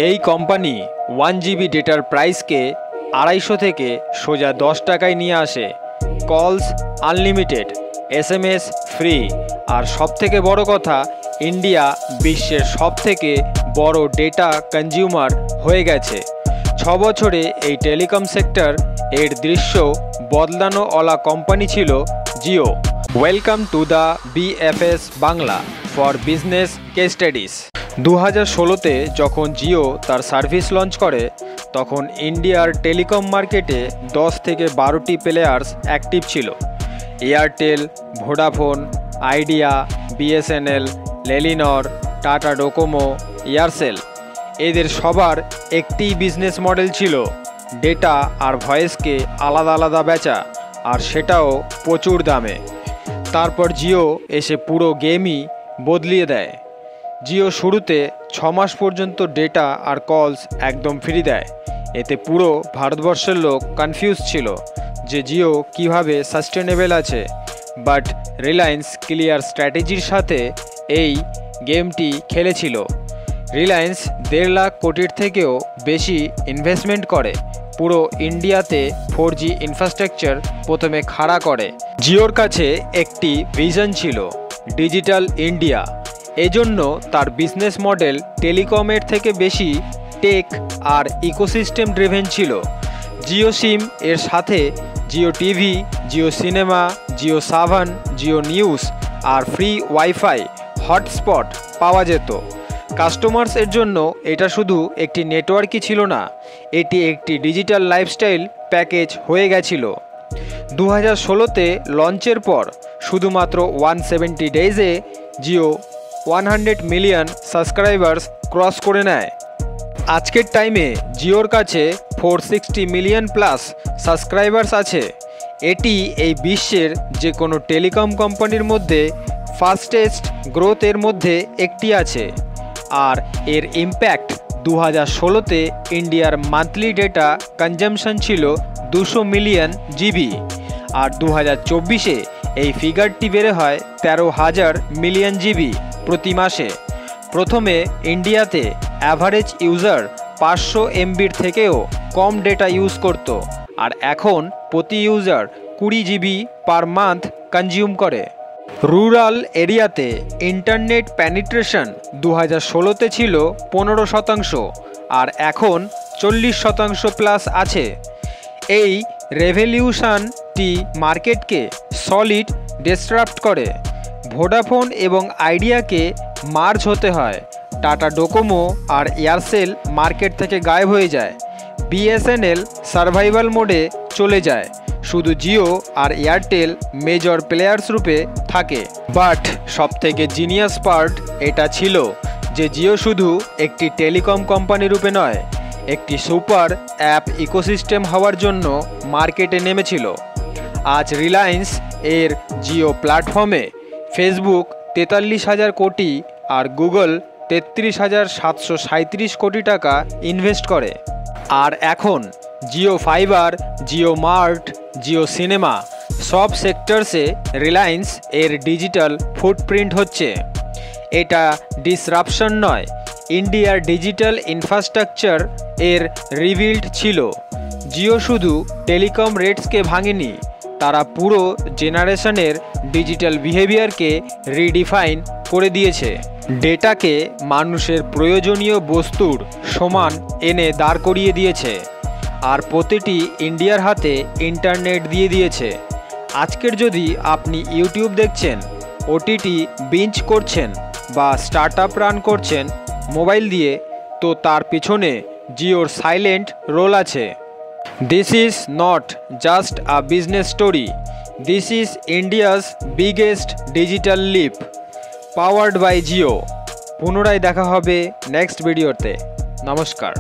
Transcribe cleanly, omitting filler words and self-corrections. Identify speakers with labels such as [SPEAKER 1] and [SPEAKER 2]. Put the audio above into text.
[SPEAKER 1] এই company 1 GB ডেটার প্রাইসকে 250 থেকে সোজা 10 টাকায় নিয়ে আসে। কলস আনলিমিটেড, SMS ফ্রি, আর সবথেকে বড় কথা, ইন্ডিয়া বিশ্বের সবথেকে বড় ডেটা কনজিউমার হয়ে গেছে। 6 বছরে এই টেলিকম সেক্টর এর দৃশ্য বদলানোওয়ালা কোম্পানি ছিল Jio. Welcome to the BFS Bangla for business case studies. 2016-তে যখন জিও তার সার্ভিস লঞ্চ করে, তখন ইন্ডিয়ার টেলিকম মার্কেটে 10 থেকে 12টি প্লেয়ার্স অ্যাক্টিভ ছিল। Airtel, Vodafone, idea, BSNL, Telenor, tata Docomo, Aircel. এদের সবার একটি বিজনেস মডেল ছিল ডেটা আর ভয়েসকে আলাদা আলাদা বেচা, আর সেটাও প্রচুর দামে। তারপর জিও এসে পুরো গেমই বদলিয়ে দেয়। জিও শুরুতে 6 মাস পর্যন্ত ডেটা আর কলস একদম ফ্রি দেয়। এতে পুরো ভারতবর্ষের লোক কনফিউজ ছিল যে জিও কিভাবে সাস্টেনেবল আছে। বাট রিলায়েন্স ক্লিয়ার স্ট্র্যাটেজির সাথে এই গেমটি খেলেছিল। রিলায়েন্স 1.5 লাখ কোটির থেকেও বেশি ইনভেস্টমেন্ট করে পুরো ইন্ডিয়াতে 4G ইনফ্রাস্ট্রাকচার প্রথমে খাড়া করে। জিওর কাছে একটি ভিশন ছিল ডিজিটাল ইন্ডিয়া। এজন্য তার বিজনেস মডেল টেলিকমের থেকে বেশি টেক আর ইকোসিস্টেম ড্রিভেন ছিল। জিও সিম এর সাথে Jio TV, Jio cinema, Jio Saavn, Jio news আর ফ্রি ওয়াইফাই হটস্পট পাওয়া যেত। কাস্টমার্স এর জন্য এটা শুধু একটি নেটওয়ার্কই ছিল না, এটি একটি ডিজিটাল লাইফস্টাইল প্যাকেজ হয়ে গেছিল। 2016-তে লঞ্চের পর শুধুমাত্র 170 ডেজে জিও 100 মিলিয়ন সাবস্ক্রাইবার্স ক্রস করে নেয়। আজকের টাইমে জিওর কাছে 460 মিলিয়ন প্লাস সাবস্ক্রাইবার্স আছে। এটি এই বিশ্বের যে কোনো টেলিকম কোম্পানির মধ্যে ফাস্টেস্ট গ্রোথের মধ্যে একটি আছে। আর এর ইম্প্যাক্ট 2016-তে ইন্ডিয়ার মান্থলি ডেটা কনজামশন ছিল 200 মিলিয়ন জিবি, আর 2024-এ এই ফিগারটি বেড়ে হয় 13,000 মিলিয়ন জিবি প্রতি মাসে। প্রথমে ইন্ডিয়াতে অ্যাভারেজ ইউজার 500 MBর থেকেও কম ডেটা ইউজ করত, আর এখন প্রতি user 20 GB per month consume করে। রুরাল এরিয়াতে ইন্টারনেট পেনিট্রেশন 2016-তে ছিল 15%, আর এখন 40% প্লাস আছে। এই রেভলিউশনটি মার্কেটকে সলিড ডিসরাপ্ট করে। ভোডাফোন এবং আইডিয়াকে মার্জ হতে হয়। টাটা ডোকোমো আর এয়ারসেল মার্কেট থেকে গায়েব হয়ে যায়। BSNL সার্ভাইভাল মোডে চলে যায়। শুধু জিও আর এয়ারটেল মেজর প্লেয়ার্স রূপে থাকে। বাট সবথেকে জিনিয়াস পার্ট এটা ছিল যে জিও শুধু একটি টেলিকম কোম্পানি রূপে নয়, একটি সুপার অ্যাপ ইকোসিস্টেম হওয়ার জন্য মার্কেটে নেমেছিল। আজ রিলায়েন্স এর জিও প্ল্যাটফর্মে ফেসবুক 43,000 কোটি আর গুগল 33,737 কোটি টাকা ইনভেস্ট করে। আর এখন Jio fibre, Jio mart, Jio cinema সব সেক্টরসে রিলায়েন্স এর ডিজিটাল ফুটপ্রিন্ট হচ্ছে। এটা ডিসরাপশন নয়, ইন্ডিয়ার ডিজিটাল ইনফ্রাস্ট্রাকচার এর রিবিল্ড ছিল। জিও শুধু টেলিকম রেটসকে ভাঙেনি, তারা পুরো জেনারেশনের ডিজিটাল বিহেভিয়ারকে রিডিফাইন করে দিয়েছে। ডেটাকে মানুষের প্রয়োজনীয় বস্তুর সমান এনে দাঁড় করিয়ে দিয়েছে, আর প্রতিটি ইন্ডিয়ার হাতে ইন্টারনেট দিয়ে দিয়েছে। আজকের যদি আপনি ইউটিউব দেখছেন, OTT বিঞ্জ করছেন বা স্টার্টআপ রান করছেন মোবাইল দিয়ে, তো তার পিছনে জিওর সাইলেন্ট রোল আছে। This is not just a business story. This is India's biggest digital leap. Powered by Jio. পুনরায় দেখা হবে নেক্সট ভিডিওতে। নমস্কার।